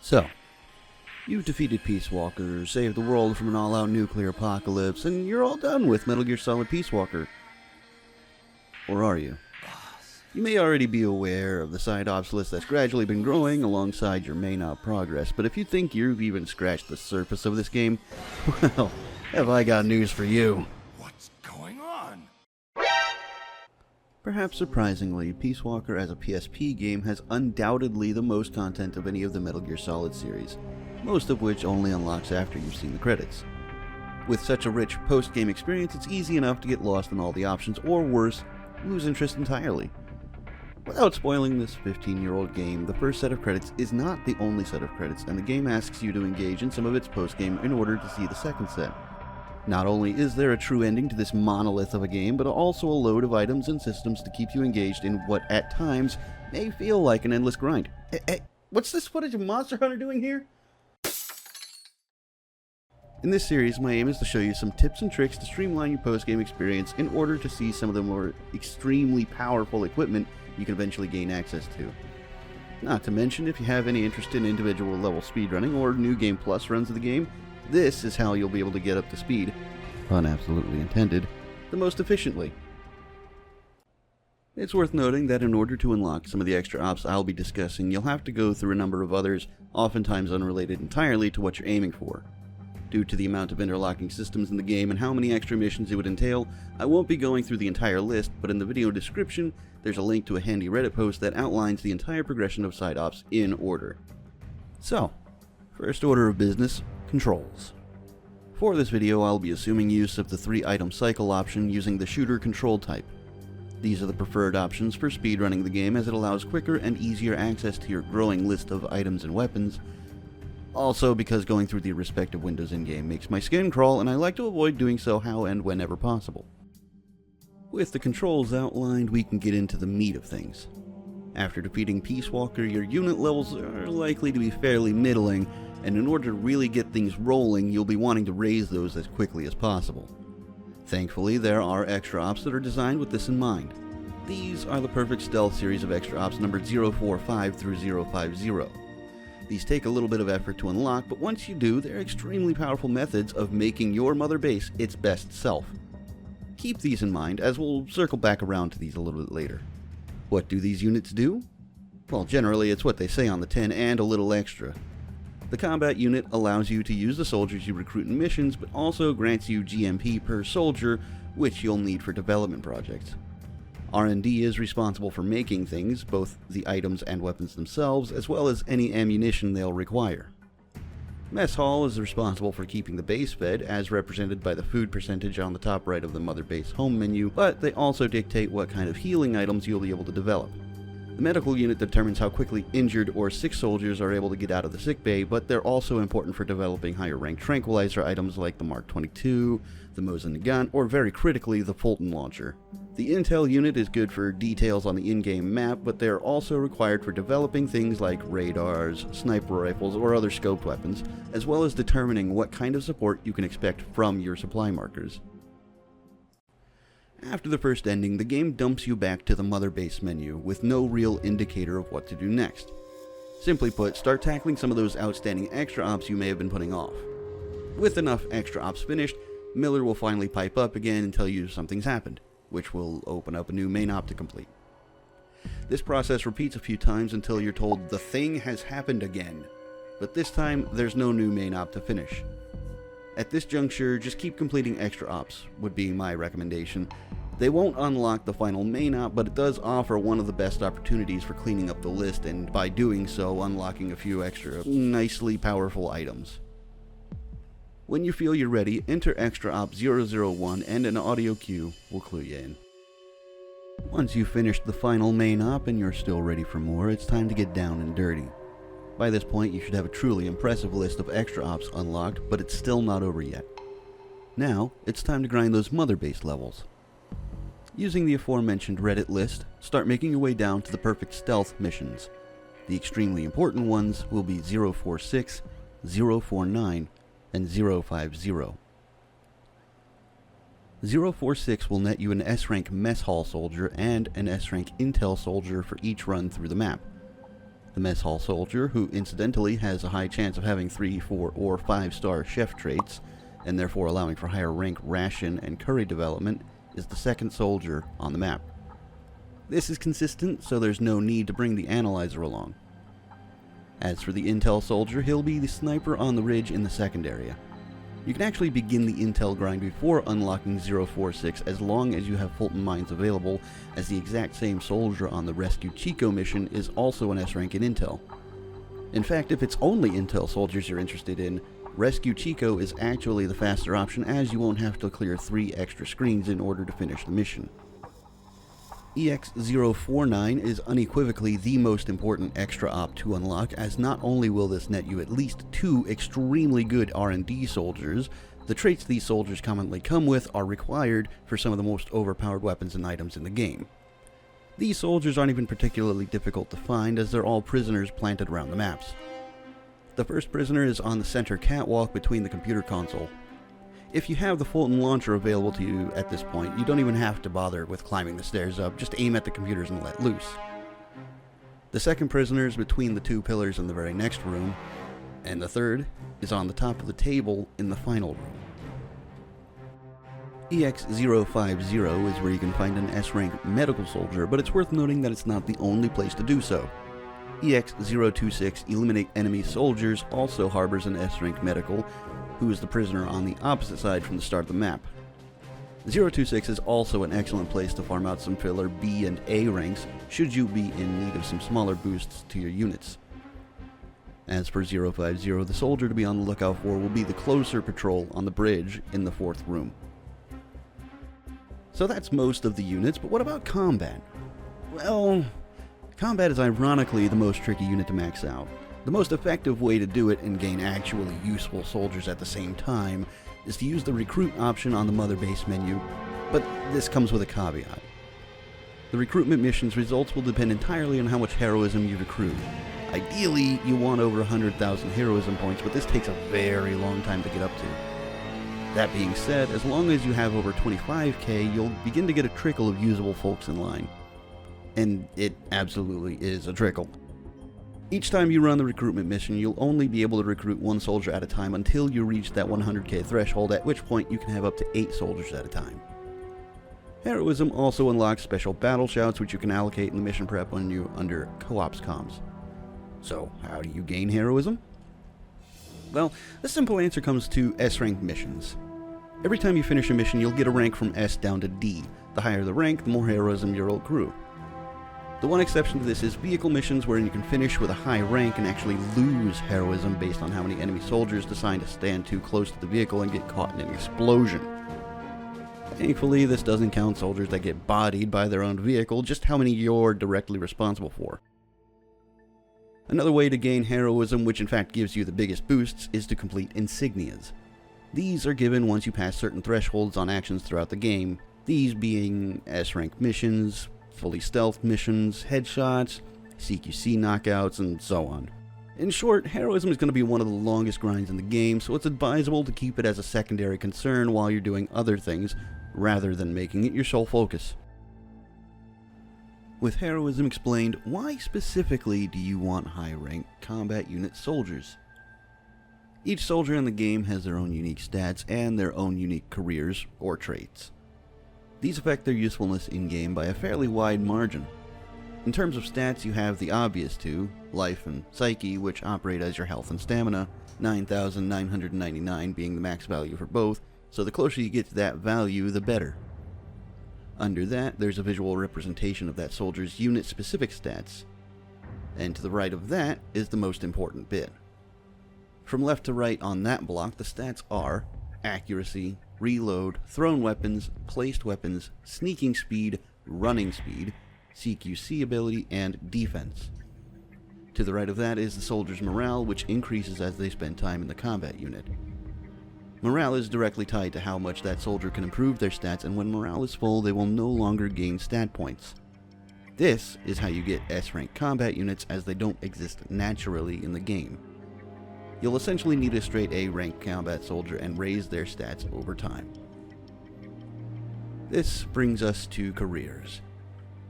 So, you've defeated Peace Walker, saved the world from an all-out nuclear apocalypse, and you're all done with Metal Gear Solid Peace Walker. Or are you? You may already be aware of the side ops list that's gradually been growing alongside your main op progress, but if you think you've even scratched the surface of this game, well, have I got news for you. What's going on? Perhaps surprisingly, Peace Walker as a PSP game has undoubtedly the most content of any of the Metal Gear Solid series, most of which only unlocks after you've seen the credits. With such a rich post-game experience, it's easy enough to get lost in all the options, or worse, lose interest entirely. Without spoiling this 15-year-old game, the first set of credits is not the only set of credits, and the game asks you to engage in some of its post-game in order to see the second set. Not only is there a true ending to this monolith of a game, but also a load of items and systems to keep you engaged in what, at times, may feel like an endless grind. Hey, what's this footage of Monster Hunter doing here? In this series, my aim is to show you some tips and tricks to streamline your post-game experience in order to see some of the more extremely powerful equipment you can eventually gain access to. Not to mention, if you have any interest in individual level speedrunning or New Game Plus runs of the game, this is how you'll be able to get up to speed, pun absolutely intended, the most efficiently. It's worth noting that in order to unlock some of the extra ops I'll be discussing, you'll have to go through a number of others, oftentimes unrelated entirely to what you're aiming for. Due to the amount of interlocking systems in the game and how many extra missions it would entail, I won't be going through the entire list, but in the video description, there's a link to a handy Reddit post that outlines the entire progression of side ops in order. So, first order of business, controls. For this video, I'll be assuming use of the 3-item cycle option using the shooter control type. These are the preferred options for speedrunning the game as it allows quicker and easier access to your growing list of items and weapons. Also, because going through the respective windows in-game makes my skin crawl, and I like to avoid doing so how and whenever possible. With the controls outlined, we can get into the meat of things. After defeating Peace Walker, your unit levels are likely to be fairly middling, and in order to really get things rolling, you'll be wanting to raise those as quickly as possible. Thankfully, there are extra ops that are designed with this in mind. These are the perfect stealth series of extra ops numbered 045 through 050. These take a little bit of effort to unlock, but once you do, they're extremely powerful methods of making your mother base its best self. Keep these in mind, as we'll circle back around to these a little bit later. What do these units do? Well, generally it's what they say on the tin and a little extra. The combat unit allows you to use the soldiers you recruit in missions, but also grants you GMP per soldier, which you'll need for development projects. R&D is responsible for making things, both the items and weapons themselves, as well as any ammunition they'll require. Mess Hall is responsible for keeping the base fed, as represented by the food percentage on the top right of the Mother Base home menu, but they also dictate what kind of healing items you'll be able to develop. The medical unit determines how quickly injured or sick soldiers are able to get out of the sickbay, but they're also important for developing higher rank tranquilizer items like the Mark 22, the Mosin gun, or very critically, the Fulton launcher. The intel unit is good for details on the in-game map, but they're also required for developing things like radars, sniper rifles, or other scoped weapons, as well as determining what kind of support you can expect from your supply markers. After the first ending, the game dumps you back to the Mother Base menu, with no real indicator of what to do next. Simply put, start tackling some of those outstanding extra ops you may have been putting off. With enough extra ops finished, Miller will finally pipe up again and tell you something's happened, which will open up a new main op to complete. This process repeats a few times until you're told the thing has happened again, but this time there's no new main op to finish. At this juncture, just keep completing extra ops, would be my recommendation. They won't unlock the final main op, but it does offer one of the best opportunities for cleaning up the list, and by doing so, unlocking a few extra, nicely powerful items. When you feel you're ready, enter extra op 001 and an audio cue will clue you in. Once you've finished the final main op and you're still ready for more, it's time to get down and dirty. By this point, you should have a truly impressive list of extra ops unlocked, but it's still not over yet. Now, it's time to grind those Mother Base levels. Using the aforementioned Reddit list, start making your way down to the perfect stealth missions. The extremely important ones will be 046, 049, and 050. 046 will net you an S-rank Mess Hall soldier and an S-rank Intel soldier for each run through the map. The Mess Hall Soldier, who incidentally has a high chance of having 3, 4, or 5-star chef traits, and therefore allowing for higher rank ration and curry development, is the second soldier on the map. This is consistent, so there's no need to bring the analyzer along. As for the Intel Soldier, he'll be the sniper on the ridge in the second area. You can actually begin the Intel grind before unlocking 046 as long as you have Fulton Mines available, as the exact same soldier on the Rescue Chico mission is also an S-rank in Intel. In fact, if it's only Intel soldiers you're interested in, Rescue Chico is actually the faster option, as you won't have to clear 3 extra screens in order to finish the mission. EX049 is unequivocally the most important extra op to unlock, as not only will this net you at least 2 extremely good R&D soldiers, the traits these soldiers commonly come with are required for some of the most overpowered weapons and items in the game. These soldiers aren't even particularly difficult to find, as they're all prisoners planted around the maps. The first prisoner is on the center catwalk between the computer console. If you have the Fulton launcher available to you at this point, you don't even have to bother with climbing the stairs up, just aim at the computers and let loose. The second prisoner is between the 2 pillars in the very next room, and the third is on the top of the table in the final room. EX050 is where you can find an S-rank medical soldier, but it's worth noting that it's not the only place to do so. EX026 Eliminate Enemy Soldiers also harbors an S-rank medical, who is the prisoner on the opposite side from the start of the map. 026 is also an excellent place to farm out some filler B and A ranks, should you be in need of some smaller boosts to your units. As for 050, the soldier to be on the lookout for will be the closer patrol on the bridge in the 4th room. So that's most of the units, but what about combat? Well, combat is ironically the most tricky unit to max out. The most effective way to do it and gain actually useful soldiers at the same time is to use the recruit option on the Mother Base menu, but this comes with a caveat. The recruitment mission's results will depend entirely on how much heroism you recruit. Ideally, you want over 100,000 heroism points, but this takes a very long time to get up to. That being said, as long as you have over 25k, you'll begin to get a trickle of usable folks in line. And it absolutely is a trickle. Each time you run the recruitment mission, you'll only be able to recruit 1 soldier at a time until you reach that 100k threshold, at which point you can have up to 8 soldiers at a time. Heroism also unlocks special battle shouts, which you can allocate in the mission prep menu under Co-ops Comms. So, how do you gain heroism? Well, the simple answer comes to S-rank missions. Every time you finish a mission, you'll get a rank from S down to D. The higher the rank, the more heroism you'll accrue. The one exception to this is vehicle missions, wherein you can finish with a high rank and actually lose heroism based on how many enemy soldiers decide to stand too close to the vehicle and get caught in an explosion. Thankfully, this doesn't count soldiers that get bodied by their own vehicle, just how many you're directly responsible for. Another way to gain heroism, which in fact gives you the biggest boosts, is to complete insignias. These are given once you pass certain thresholds on actions throughout the game, these being S-rank missions, fully stealth missions, headshots, CQC knockouts, and so on. In short, heroism is going to be one of the longest grinds in the game, so it's advisable to keep it as a secondary concern while you're doing other things, rather than making it your sole focus. With heroism explained, why specifically do you want high-rank combat unit soldiers? Each soldier in the game has their own unique stats and their own unique careers or traits. These affect their usefulness in-game by a fairly wide margin. In terms of stats, you have the obvious two, life and psyche, which operate as your health and stamina, 9,999 being the max value for both, so the closer you get to that value, the better. Under that, there's a visual representation of that soldier's unit-specific stats, and to the right of that is the most important bit. From left to right on that block, the stats are accuracy, reload, thrown weapons, placed weapons, sneaking speed, running speed, CQC ability, and defense. To the right of that is the soldier's morale, which increases as they spend time in the combat unit. Morale is directly tied to how much that soldier can improve their stats, and when morale is full, they will no longer gain stat points. This is how you get S-rank combat units, as they don't exist naturally in the game. You'll essentially need a straight A-rank combat soldier and raise their stats over time. This brings us to careers.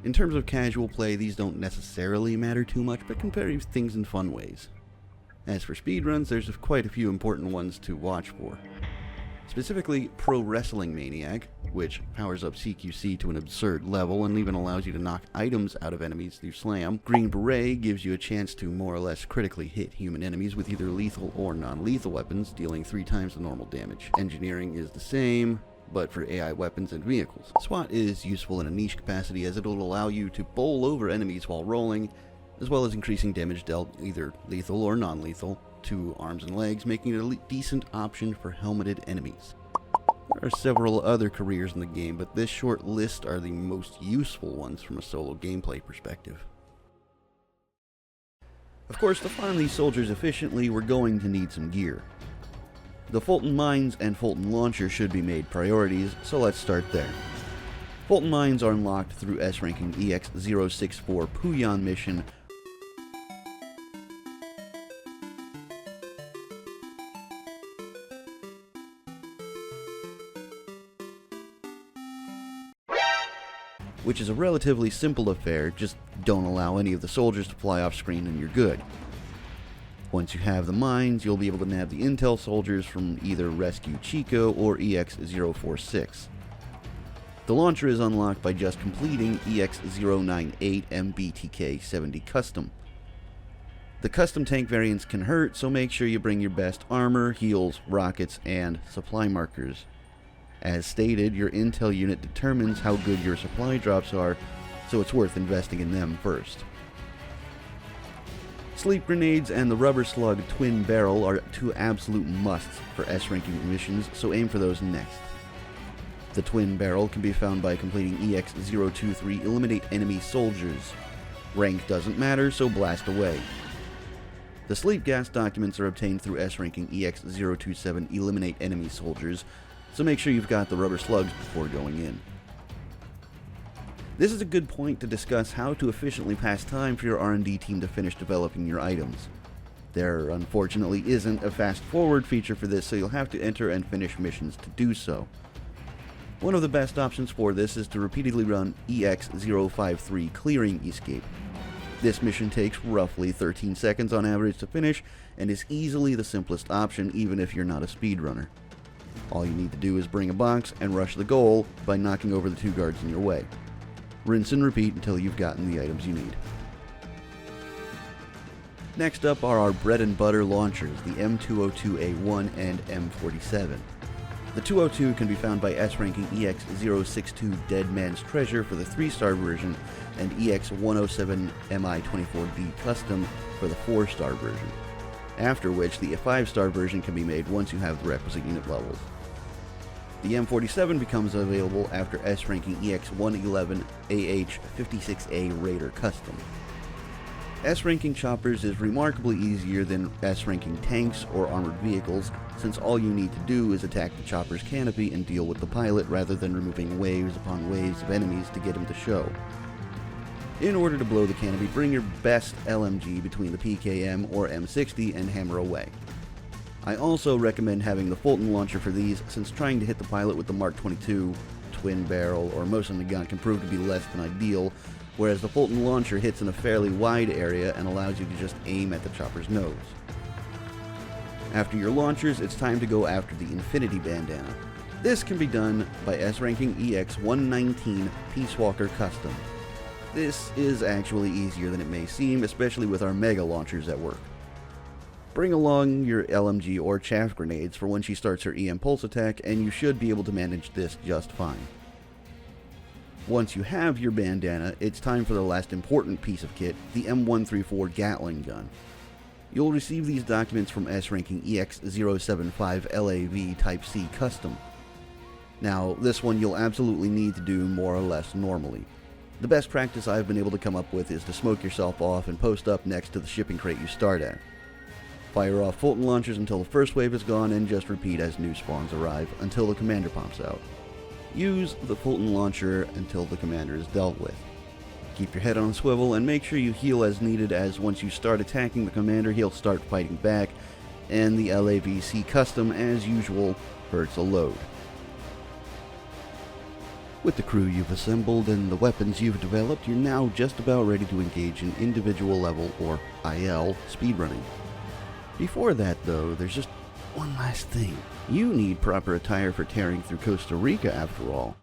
In terms of casual play, these don't necessarily matter too much, but can vary things in fun ways. As for speedruns, there's quite a few important ones to watch for. Specifically, Pro Wrestling Maniac, which powers up CQC to an absurd level and even allows you to knock items out of enemies through slam. Green Beret gives you a chance to more or less critically hit human enemies with either lethal or non-lethal weapons, dealing 3 times the normal damage. Engineering is the same, but for AI weapons and vehicles. SWAT is useful in a niche capacity as it'll allow you to bowl over enemies while rolling, as well as increasing damage dealt either lethal or non-lethal to arms and legs, making it a decent option for helmeted enemies. There are several other careers in the game, but this short list are the most useful ones from a solo gameplay perspective. Of course, to farm these soldiers efficiently, we're going to need some gear. The Fulton Mines and Fulton Launcher should be made priorities, so let's start there. Fulton Mines are unlocked through S-ranking EX064 Puyan mission, which is a relatively simple affair. Just don't allow any of the soldiers to fly off screen and you're good. Once you have the mines, you'll be able to nab the intel soldiers from either Rescue Chico or EX046. The launcher is unlocked by just completing EX098 MBTK-70 Custom. The custom tank variants can hurt, so make sure you bring your best armor, heals, rockets, and supply markers. As stated, your intel unit determines how good your supply drops are, so it's worth investing in them first. Sleep grenades and the rubber slug twin barrel are 2 absolute musts for S-ranking missions, so aim for those next. The twin barrel can be found by completing EX023 Eliminate Enemy Soldiers. Rank doesn't matter, so blast away. The sleep gas documents are obtained through S-ranking EX027 Eliminate Enemy Soldiers, so make sure you've got the rubber slugs before going in. This is a good point to discuss how to efficiently pass time for your R&D team to finish developing your items. There unfortunately isn't a fast forward feature for this, so you'll have to enter and finish missions to do so. One of the best options for this is to repeatedly run EX053 Clearing Escape. This mission takes roughly 13 seconds on average to finish and is easily the simplest option even if you're not a speedrunner. All you need to do is bring a box and rush the goal by knocking over the 2 guards in your way. Rinse and repeat until you've gotten the items you need. Next up are our bread and butter launchers, the M202A1 and M47. The 202 can be found by S-ranking EX062 Dead Man's Treasure for the 3-star version and EX107 MI24D Custom for the 4-star version, after which the 5-star version can be made once you have the requisite unit levels. The M47 becomes available after S-ranking EX111 AH56A Raider Custom. S-ranking choppers is remarkably easier than S-ranking tanks or armored vehicles, since all you need to do is attack the chopper's canopy and deal with the pilot rather than removing waves upon waves of enemies to get him to show. In order to blow the canopy, bring your best LMG between the PKM or M60 and hammer away. I also recommend having the Fulton launcher for these, since trying to hit the pilot with the Mark 22, twin barrel, or Mosin Nagant can prove to be less than ideal, whereas the Fulton launcher hits in a fairly wide area and allows you to just aim at the chopper's nose. After your launchers, it's time to go after the Infinity Bandana. This can be done by S-ranking EX119 Peace Walker Custom. This is actually easier than it may seem, especially with our mega launchers at work. Bring along your LMG or chaff grenades for when she starts her EM pulse attack, and you should be able to manage this just fine. Once you have your bandana, it's time for the last important piece of kit, the M134 Gatling gun. You'll receive these documents from S-ranking EX075 LAV Type C Custom. Now, this one you'll absolutely need to do more or less normally. The best practice I've been able to come up with is to smoke yourself off and post up next to the shipping crate you start at. Fire off Fulton launchers until the first wave is gone, and just repeat as new spawns arrive until the commander pops out. Use the Fulton launcher until the commander is dealt with. Keep your head on a swivel and make sure you heal as needed, as once you start attacking the commander, he'll start fighting back, and the LAVC Custom, as usual, hurts a load. With the crew you've assembled and the weapons you've developed, you're now just about ready to engage in individual level, or IL, speedrunning. Before that, though, there's just one last thing. You need proper attire for tearing through Costa Rica, after all.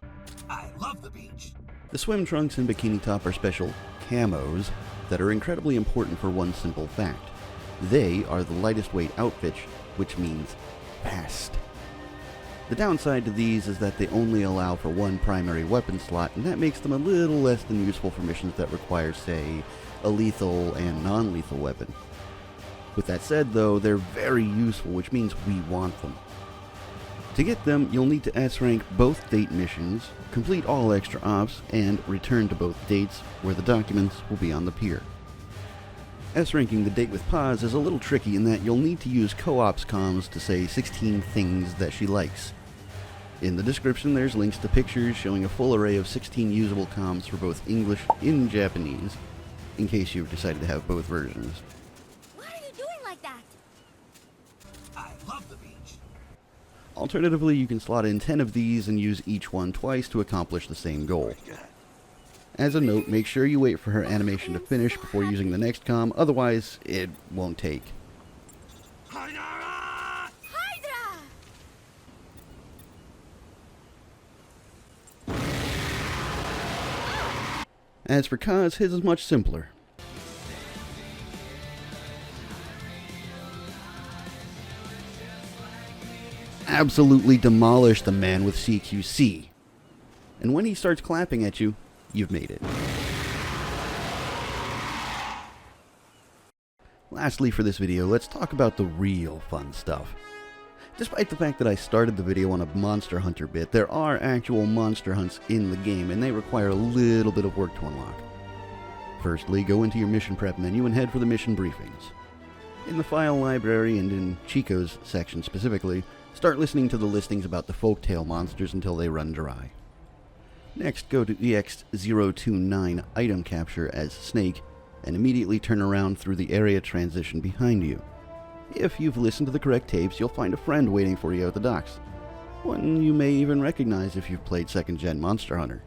I love the beach. The swim trunks and bikini top are special camos that are incredibly important for one simple fact. They are the lightest weight outfit, which means fast. The downside to these is that they only allow for one primary weapon slot, and that makes them a little less than useful for missions that require, say, a lethal and non-lethal weapon. With that said, though, they're very useful, which means we want them. To get them, you'll need to S-rank both date missions, complete all extra ops, and return to both dates, where the documents will be on the pier. S-ranking the date with Paz is a little tricky in that you'll need to use co-ops comms to say 16 things that she likes. In the description, there's links to pictures showing a full array of 16 usable comms for both English and Japanese, in case you've decided to have both versions. What are you doing like that? I love the beach. Alternatively, you can slot in 10 of these and use each one twice to accomplish the same goal. As a note, make sure you wait for her animation to finish before using the next comm, otherwise it won't take. Hydra! Hydra! As for Kaz, his is much simpler. Absolutely demolish the man with CQC. And when he starts clapping at you, you've made it. Lastly for this video, let's talk about the real fun stuff. Despite the fact that I started the video on a monster hunter bit, there are actual monster hunts in the game, and they require a little bit of work to unlock. Firstly, go into your mission prep menu and head for the mission briefings. In the file library and in Chico's section specifically, start listening to the listings about the folktale monsters until they run dry. Next, go to EX029 item capture as Snake, and immediately turn around through the area transition behind you. If you've listened to the correct tapes, you'll find a friend waiting for you at the docks. One you may even recognize if you've played 2nd Gen Monster Hunter.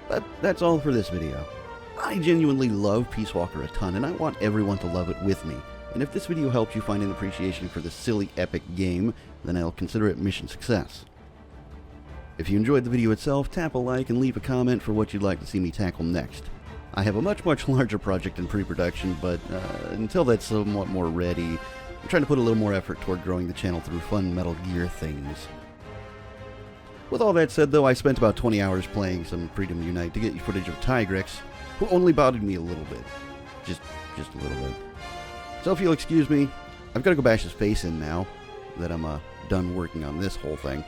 But that's all for this video. I genuinely love Peace Walker a ton, and I want everyone to love it with me. And if this video helped you find an appreciation for this silly, epic game, then I'll consider it mission success. If you enjoyed the video itself, tap a like and leave a comment for what you'd like to see me tackle next. I have a much larger project in pre-production, but until that's somewhat more ready, I'm trying to put a little more effort toward growing the channel through fun Metal Gear things. With all that said, though, I spent about 20 hours playing some Freedom Unite to get you footage of Tigrex, who only bothered me a little bit. Just a little bit. So if you'll excuse me, I've got to go bash his face in now that I'm done working on this whole thing.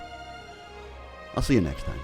I'll see you next time.